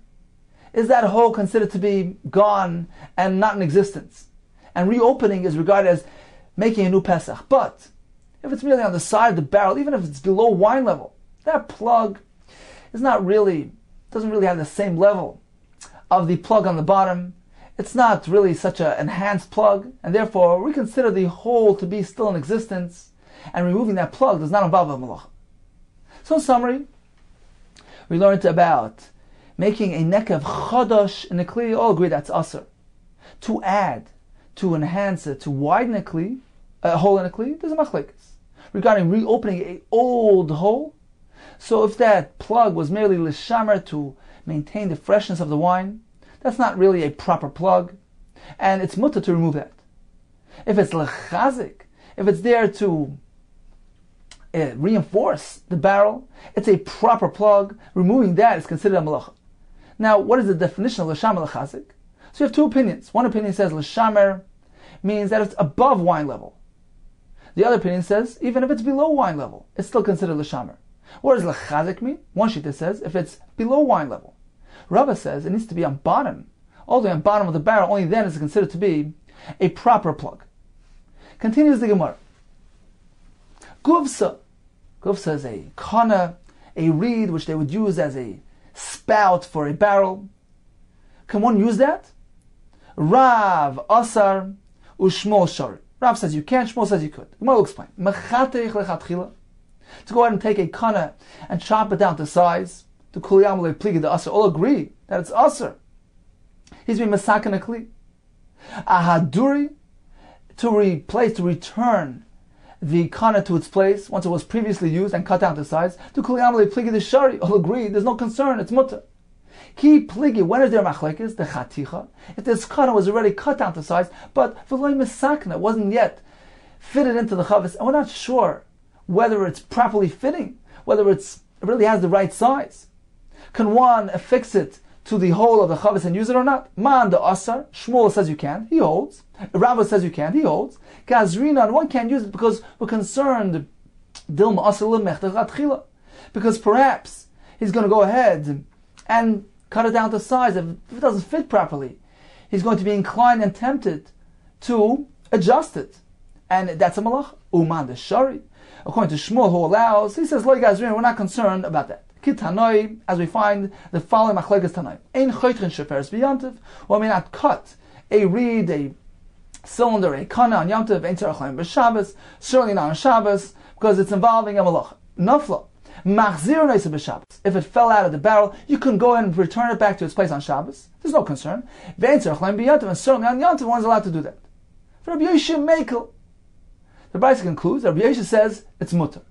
is that hole considered to be gone and not in existence. And reopening is regarded as making a new Pesach. But if it's merely on the side of the barrel, even if it's below wine level, that plug is doesn't really have the same level of the plug on the bottom. It's not really such an enhanced plug, and therefore we consider the hole to be still in existence, and removing that plug does not involve a malacha. So in summary, we learned about making a nekev chodosh in a kli. All agree that's aser. To add, to enhance it, to widen a hole in a kli, there's a machlekes. Regarding reopening an old hole, so if that plug was merely lishamer to maintain the freshness of the wine, that's not really a proper plug, and it's mutter to remove that. If it's lechazik, if it's there to reinforce the barrel, it's a proper plug. Removing that is considered a malacha. Now, what is the definition of l'shamer lechazik? So you have 2 opinions. One opinion says l'shamer means that it's above wine level. The other opinion says even if it's below wine level, it's still considered l'shamer. What does lechazik mean? One shita says if it's below wine level. Rava says it needs to be on bottom, all the way on bottom of the barrel. Only then is it considered to be a proper plug. Continues the Gemara. Guvsa is a kana, a reed which they would use as a spout for a barrel. Can one use that? Rav asar u'shmol shari. Rav says you can't, Shmuel says you could. Gemara will explain. Mechatech lechatchila. To go ahead and take a kana and chop it down to size. To kuliyam le'pligi the asar. All agree that it's asar. He's been masakin a kli. Ahaduri, to return the kana to its place once it was previously used and cut down to size. To kuli amali pligi the shari, all agree, there's no concern, it's mutter. Ki pligi, when is there machlekes? The chaticha. If this kana was already cut down to size, but v'loy misakna, wasn't yet fitted into the chavis, and we're not sure whether it's properly fitting, whether it really has the right size. Can one affix it to the hole of the chavis and use it or not? Man the asar, Shmuel says you can, he holds. Rava says you can, he holds. Gazrina, one can't use it because we're concerned dilma asar lemech, because perhaps he's going to go ahead and cut it down to size. If it doesn't fit properly, he's going to be inclined and tempted to adjust it. And that's a malach. Uman the shari. According to Shmuel, who allows, he says, Lo Gazrin, we're not concerned about that. Kitanoi, as we find the following machlekes Tanoi. Ein choytrin sheferes b'yantiv. One may not cut a reed, a cylinder, a kana on yantiv, ein tzarech laim b'Shabbos, certainly not on Shabbos, because it's involving a malach. Nafla. Machzir neisa b'Shabbos. If it fell out of the barrel, you can go and return it back to its place on Shabbos. There's no concern. Ve'ein tzarech laim b'yantiv, and certainly on yantiv, one's allowed to do that. For Rabbi Yoshe Mekel, the Brisa concludes, Rabbi Yoshe says it's mutter.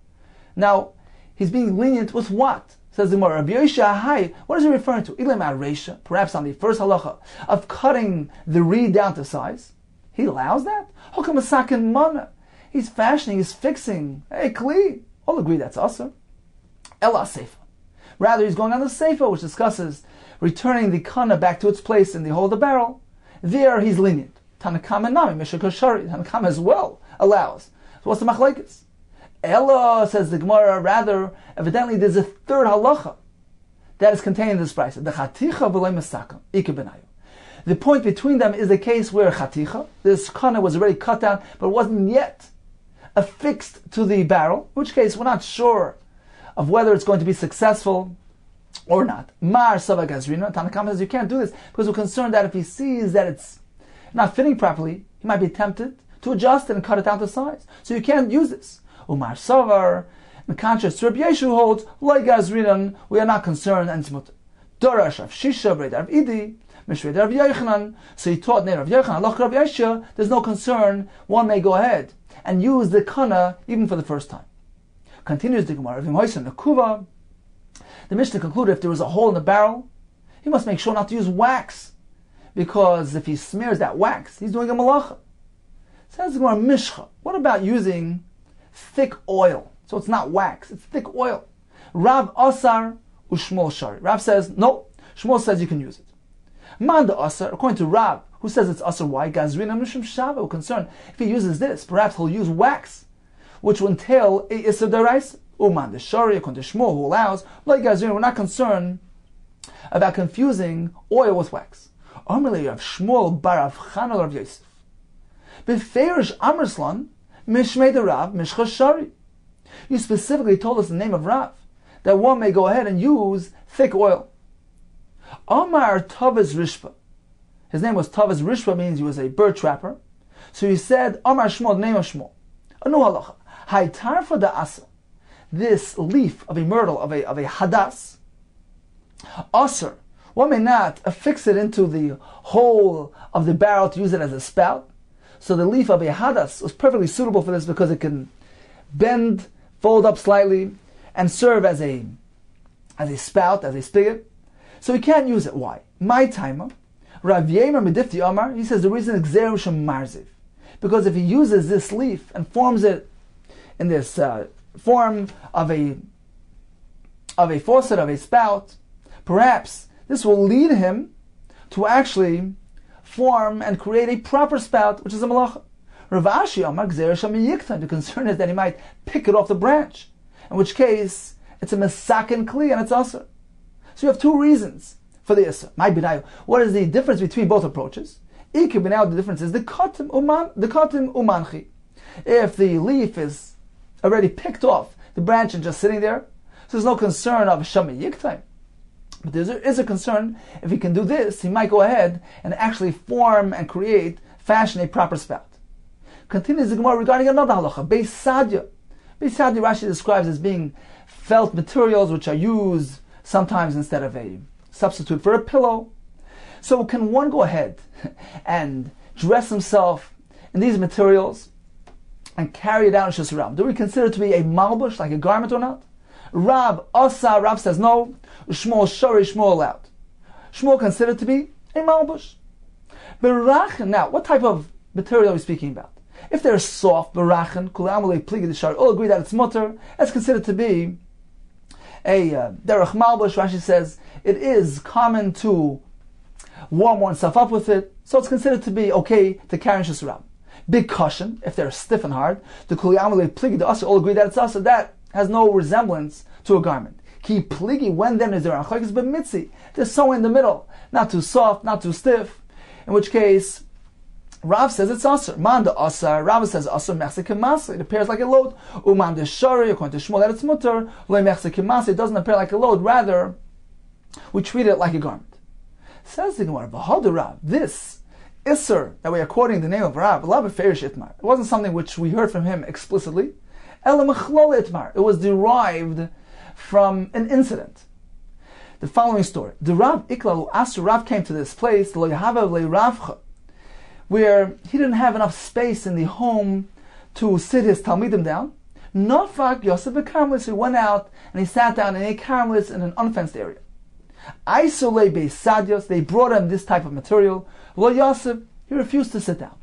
Now, he's being lenient with what? Says the Gemara, Rabbi Yoshe Ahai, what is he referring to? Ilem Aresha, perhaps on the first halacha of cutting the reed down to size. He allows that? Hokam Asakin Mana. He's fashioning, he's fixing. Hey, Kli. All agree that's Asr. Ela Seifa. Rather, he's going on the Seifa, which discusses returning the kana back to its place in the hole of the barrel. There, he's lenient. Tanakama Nami, Mishakashari. Tanakama as well allows. So what's the machlekes? Ella, says the Gemara, rather, evidently there's a third halacha that is contained in this price. The chaticha v'lei mesaka, ike benayu. The point between them is the case where chaticha, this kana was already cut down, but wasn't yet affixed to the barrel, in which case we're not sure of whether it's going to be successful or not. Mar sava gazrina, Tanakama says you can't do this because we're concerned that if he sees that it's not fitting properly, he might be tempted to adjust it and cut it down to size. So you can't use this. Umar Savar, in contrast to Rabbi Yeshu holds, like Gazrinan, we are not concerned and smut. Dorash of Shisha, Breda of Idi, Mishred of Yechanan. So he taught Neir of Yechanan, Loch Rabbi Yeshu, there's no concern, one may go ahead and use the kana even for the first time. Continues the Gemara, the Kuva. The Mishnah concluded if there was a hole in the barrel, he must make sure not to use wax, because if he smears that wax, he's doing a malacha. Says the Gemara, Mishcha, what about using thick oil? So it's not wax, it's thick oil. Rav Asar u'Shmuel Shari. Rav says, no. Shmuel says you can use it. Man the Asar, according to Rav, who says it's Asar, why? Gazrina Mishum Shava, we're concerned. If he uses this, perhaps he'll use wax, which will entail a Isser Darais. Uman the Shari, according to Shmuel, who allows, like Gazrina, we're not concerned about confusing oil with wax. Amalei Rav Shmuel bar Rav Chanel Rav Yosef. Beferish Amrslan, Mishmei the Rav, Mishcha Shari. You specifically told us the name of Rav, that one may go ahead and use thick oil. Amar Tavez Rishpa. His name was Tavez Rishpa, means he was a bird trapper. So he said, Amar Shmuel, the name of Shmuel. Anu halacha. Haitar for the asa. This leaf of a myrtle, of a hadas. Asr. One may not affix it into the hole of the barrel to use it as a spout. So the leaf of a hadas was perfectly suitable for this because it can bend, fold up slightly, and serve as a spout, as a spigot. So we can't use it. Why? My timer, Rav Yemer Medifti Amar, he says the reason is Gzeru Shem Marziv. Because if he uses this leaf and forms it in this form of a faucet, of a spout, perhaps this will lead him to actually form and create a proper spout, which is a malacha. Rav Ashi Amar Gzeru Shem Yiktan. The concern is that he might pick it off the branch, in which case it's a mesaken kli and it's asr. So you have two reasons for the isser. My binayu. What is the difference between both approaches? The difference is the katim umanchi. If the leaf is already picked off the branch and just sitting there, so there's no concern of shami yiktaim. But there is a concern if he can do this, he might go ahead and actually form and fashion a proper spout. Continues the Gemara regarding another halacha, Beis Sadya. Beis Sadya Rashi describes as being felt materials which are used sometimes instead of a substitute for a pillow. So can one go ahead and dress himself in these materials and carry it out in Shus Ram, do we consider it to be a malbush, like a garment or not? Rav says no. Shmuel shari, Shmuel allowed. Shmuel considered to be a malbush. Berachin, now, what type of material are we speaking about? If they're soft, berachin, kulamale pligi the shari, all agree that it's mutter, that's considered to be a derech malbush. Rashi says it is common to warm oneself up with it, so it's considered to be okay to carry in Shus Ram. Big cushion, if they're stiff and hard, the kulamale pligi the asa, all agree that it's asa, that has no resemblance to a garment. Ki pligi, when then is there a chaykas b'mitzi? There's somewhere in the middle, not too soft, not too stiff. In which case, Rav says it's asr. Man the asr, Rav says asr mechse kemasa. It appears like a load. Uman the shari, according to Shmuel, that it's mutter. Lo mechse kemasa. It doesn't appear like a load. Rather, we treat it like a garment. Says the Gemara, v'hadu Rav. This isser that we are quoting the name of Rav, love ferish itmar. It wasn't something which we heard from him explicitly. It was derived from an incident. The following story. The Rav Iklalu Asr, Rav came to this place, where he didn't have enough space in the home to sit his Talmidim down. Nafak Yosef Karmelis, he went out and he sat down in a Karmelis in an unfenced area. Aisole Beisadios, they brought him this type of material. Lo Yosef, he refused to sit down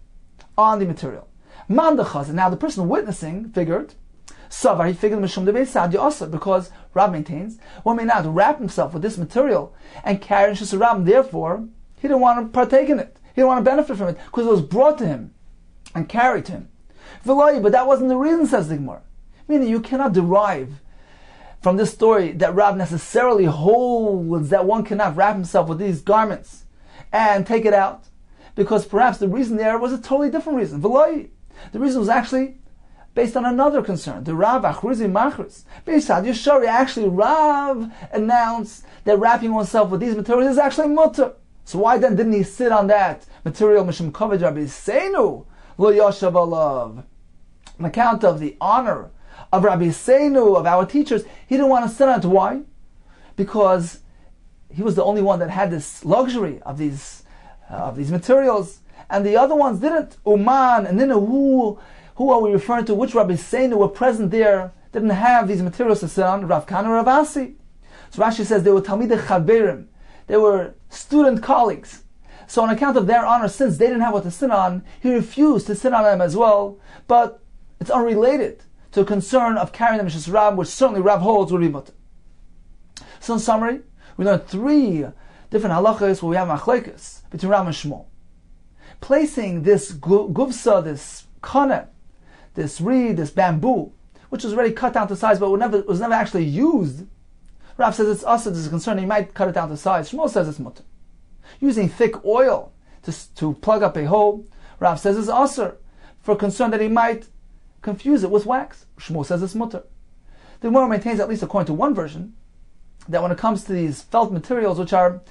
on the material. Mandachaz, and now the person witnessing figured, Savar, he figured Mishum de Beisad Yosef, because Rab maintains one may not wrap himself with this material and carry in Shus Ram. Therefore, he didn't want to partake in it. He didn't want to benefit from it because it was brought to him and carried to him. But that wasn't the reason, says the Gemara. Meaning, you cannot derive from this story that Rab necessarily holds that one cannot wrap himself with these garments and take it out, because perhaps the reason there was a totally different reason. The reason was actually based on another concern. The Rav Achrizi Machris. Beisad Yeshari, actually Rav announced that wrapping oneself with these materials is actually mutter. So why then didn't he sit on that material? Mishum Koved Rabbi Seinu Lo Yoshav Alav. On account of the honor of Rabbi Seinu, of our teachers, he didn't want to sit on it. Why? Because he was the only one that had this luxury of these materials, and the other ones didn't. Uman and Nina, who are we referring to? Which Rabbi Seinu were present there, didn't have these materials to sit on? Rav Kana, Rav Asi. So Rashi says they were Talmidei Chaberim. They were student colleagues. So on account of their honor, since they didn't have what to sit on, he refused to sit on them as well. But it's unrelated to a concern of carrying them in Shus Ram, which certainly Rav holds would be mutter. So in summary, we learned 3 different halachas where we have machlekes between Rav and Shmuel. Placing this guvsa, this kana, this reed, this bamboo, which was already cut down to size but was never actually used. Rav says it's us, there's a concern, he might cut it down to size. Shmuel says it's mutter. Using thick oil to plug up a hole, Rav says it's usher, for concern that he might confuse it with wax. Shmuel says it's mutter. The Gemara maintains, at least according to one version, that when it comes to these felt materials which are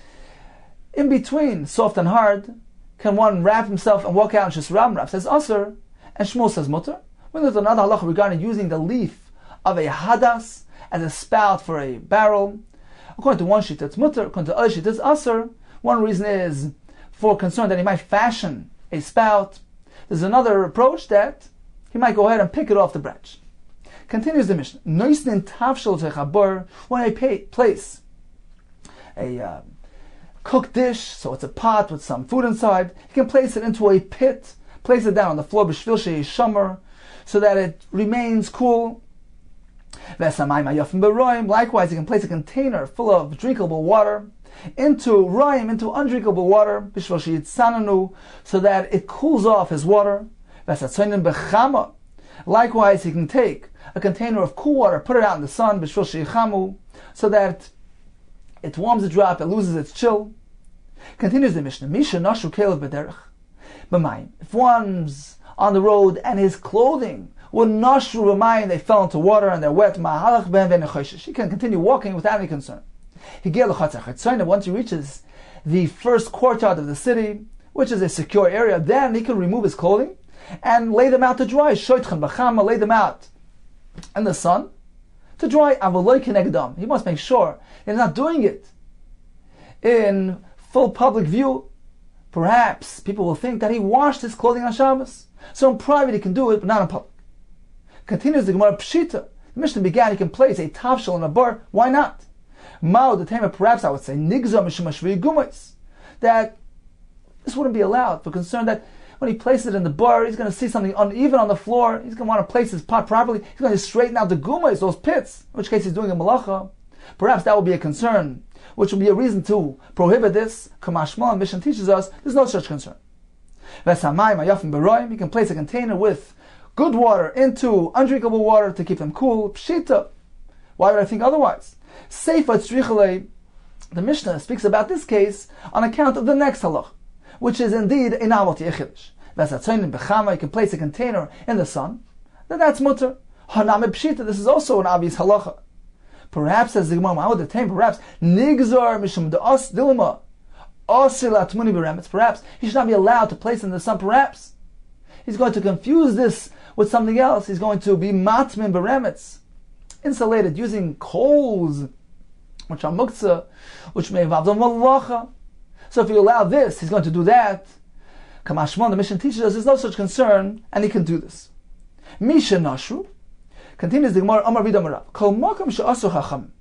in between soft and hard, can one wrap himself and walk out in Shus Ram? Rav says usher, and Shmuel says mutter. When there's another halacha regarding using the leaf of a hadas as a spout for a barrel, according to one sheet it's mutter, according to other sheet it's usher. One reason is for concern that he might fashion a spout. There's another approach that he might go ahead and pick it off the branch. Continues the Mishnah. When I place a cooked dish, so it's a pot with some food inside, he can place it into a pit, place it down on the floor, so that it remains cool. Likewise, he can place a container full of drinkable water into undrinkable water, so that it cools off his water. Likewise, he can take a container of cool water, put it out in the sun, so that it warms the drop, it loses its chill. Continues the Mishnah. If one's on the road and his clothing were nashru b'mayim, they fell into water and they're wet, he can continue walking without any concern. Once he reaches the first courtyard of the city, which is a secure area, then he can remove his clothing and lay them out to dry. Lay them out in the sun to dry. He must make sure he's not doing it in full public view, perhaps people will think that he washed his clothing on Shabbos. So in private he can do it, but not in public. Continues the Gemara Pshita. The Mishnah began, he can place a tafshel in a bar. Why not? Mao, the Tema, perhaps I would say, Nigza Mishimashvi Gumais. That this wouldn't be allowed for concern that when he places it in the bar, he's going to see something uneven on the floor. He's going to want to place his pot properly. He's going to straighten out the gumais, those pits, in which case he's doing a malacha. Perhaps that would be a concern, which would be a reason to prohibit this. Kamashmal, Mishnah teaches us, there's no such concern. He can place a container with good water into undrinkable water to keep them cool. Pshita. Why would I think otherwise? Seifa Tzrichale, the Mishnah speaks about this case on account of the next halach, which is indeed a novelty, a chiddush. You can place a container in the sun, then that's mutter. Haname pshita, this is also an obvious halacha. Perhaps, as the Gemara the time, perhaps nigzar mishum de'as dilma asir latmuni beremetz. Perhaps he should not be allowed to place in the sun. Perhaps he's going to confuse this with something else. He's going to be matmin beremetz, insulated using coals, which are muktzah, which may involve the malacha. So if you allow this, he's going to do that. Kamashmon, the Mishnah teaches us there's no such concern, and he can do this. Misha Nashru continues the Gemara Amar Vidamarav. Kol Makam She'asu Chacham.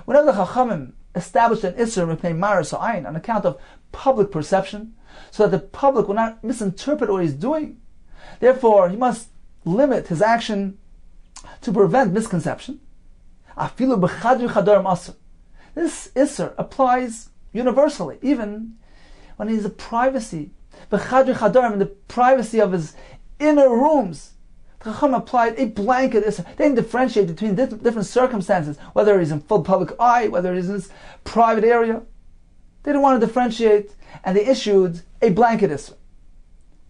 Whenever the Chachamim established an Isser Mipnei Maris Ayin on account of public perception, so that the public will not misinterpret what he's doing, therefore he must limit his action to prevent misconception. Afilu b'chadri chadarim asur. This Isser applies universally, even when he's in privacy, b'chadri chadarim, in the privacy of his inner rooms. The Chacham applied a blanket Isser. They didn't differentiate between different circumstances, whether he's in full public eye, whether he's in this private area. They didn't want to differentiate, and they issued a blanket Isser.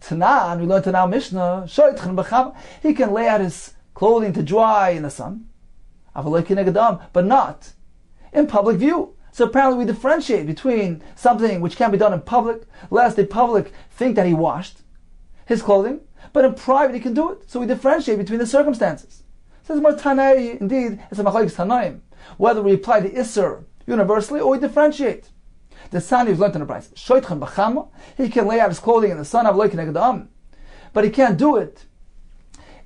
Tanan, we learned in our Mishnah, he can lay out his clothing to dry in the sun, but not in public view. So apparently we differentiate between something which can be done in public, lest the public think that he washed his clothing, but in private he can do it. So we differentiate between the circumstances. Says more Tanai, indeed, it's a machlokes Tanaim, whether we apply the Isser universally or we differentiate. The Sani was learned in the Brayso. Shoitchen b'chama, he can lay out his clothing in the sun, but he can't do it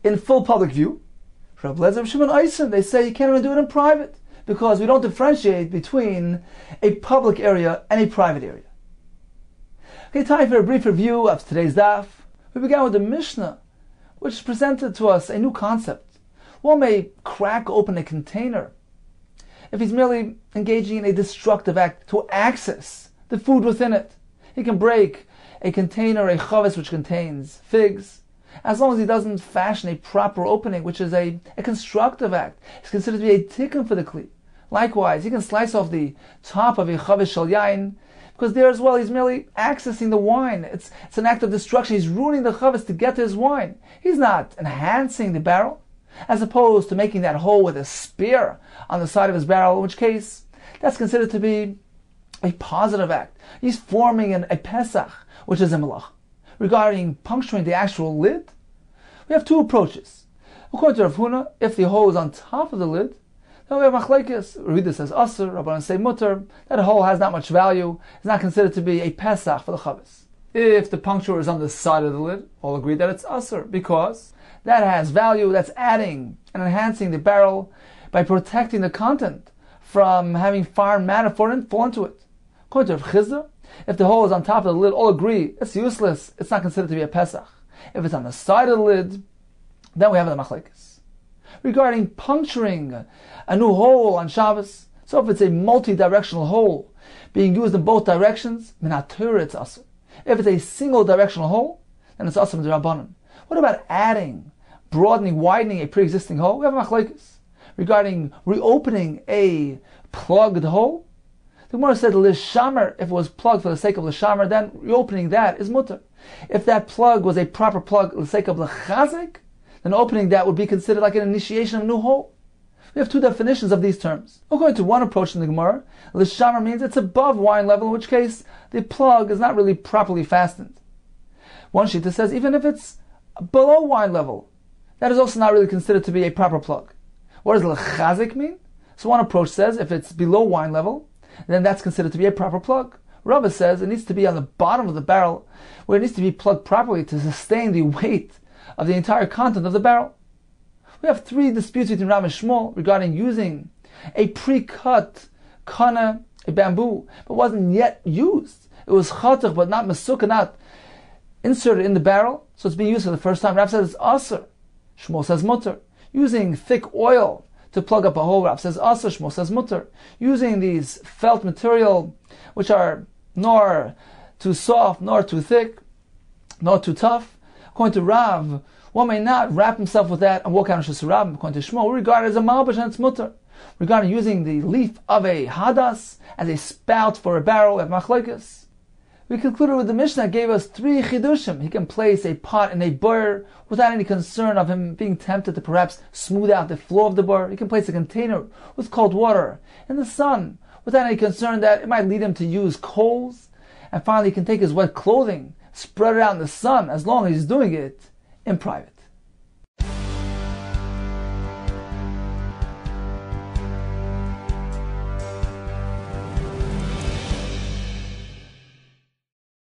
in full public view. They say you can't even do it in private, because we don't differentiate between a public area and a private area. Okay, time for a brief review of today's daf. We began with the Mishnah, which presented to us a new concept. One may crack open a container if he's merely engaging in a destructive act to access the food within it. He can break a container, a chavis which contains figs, as long as he doesn't fashion a proper opening, which is a constructive act. It's considered to be a tikkun for the kli. Likewise, he can slice off the top of a chavis shel yain, because there as well he's merely accessing the wine. It's an act of destruction. He's ruining the chavis to get to his wine. He's not enhancing the barrel, as opposed to making that hole with a spear on the side of his barrel, in which case that's considered to be a positive act. He's forming a pesach, which is a malach. Regarding puncturing the actual lid, we have two approaches. According to Rav Huna, if the hole is on top of the lid, then we have machlekes. Rida says asur, Rabbanan say mutter. That hole has not much value. It's not considered to be a pesach for the chavis. If the puncture is on the side of the lid, all agree that it's asur, because that has value. That's adding and enhancing the barrel by protecting the content from having foreign matter fall into it. According to Rav Chizda, if the hole is on top of the lid, all agree it's useless. It's not considered to be a pesach. If it's on the side of the lid, then we have the machlekes. Regarding puncturing a new hole on Shabbos, so if it's a multi-directional hole being used in both directions, minatur it's asur. If it's a single directional hole, then it's asur d'Rabbanan. What about adding, broadening, widening a pre-existing hole? We have machlekes. Regarding reopening a plugged hole, the Gemara said lishamer, if it was plugged for the sake of lishamer, then reopening that is mutter. If that plug was a proper plug for the sake of lechazik, then opening that would be considered like an initiation of a new hole. We have two definitions of these terms. According to one approach in the Gemara, lishamer means it's above wine level, in which case the plug is not really properly fastened. One shita says even if it's below wine level, that is also not really considered to be a proper plug. What does lechazik mean? So one approach says if it's below wine level, then that's considered to be a proper plug. Rabbi says it needs to be on the bottom of the barrel, where it needs to be plugged properly to sustain the weight of the entire content of the barrel. We have 3 disputes between Rav and Shmuel regarding using a pre-cut kana, a bamboo, but wasn't yet used. It was chatach, but not mesukah, not inserted in the barrel, so it's being used for the first time. Rav says it's aser. Shmuel says mutter. Using thick oil to plug up a hole, Rav says aser. Shmuel says mutter. Using these felt material, which are nor too soft, nor too thick, nor too tough. According to Rav, one may not wrap himself with that and walk out in Shasarab. According to Shmuel, we regard it as a malbash and it's mutter. Regarding using the leaf of a hadas as a spout for a barrel of machlokes, we concluded with the Mishnah gave us 3 chidushim. He can place a pot in a bur without any concern of him being tempted to perhaps smooth out the floor of the bur. He can place a container with cold water in the sun without any concern that it might lead him to use coals. And finally, he can take his wet clothing, spread it out in the sun, as long as he's doing it in private.